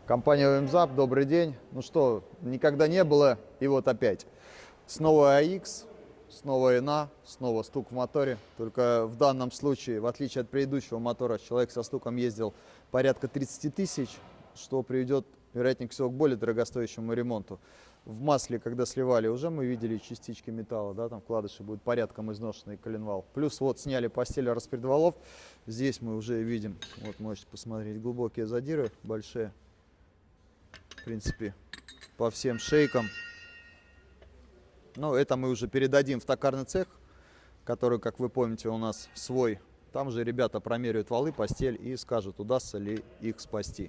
Компания ОМЗАП, добрый день. Ну что, никогда не было, и вот опять. Снова АХ, снова ИНА, снова стук в моторе. Только в данном случае, в отличие от предыдущего мотора, человек со стуком ездил порядка 30 тысяч, что приведет, вероятнее всего, к более дорогостоящему ремонту. В масле, когда сливали, уже мы видели частички металла, да, там вкладыши будет порядком изношенный коленвал. Плюс вот сняли постель распредвалов, здесь мы уже видим, вот можете посмотреть, глубокие задиры, большие. В принципе, по всем шейкам. Но это мы уже передадим в токарный цех, который, как вы помните, у нас свой. Там же ребята промеряют валы, постель и скажут, удастся ли их спасти.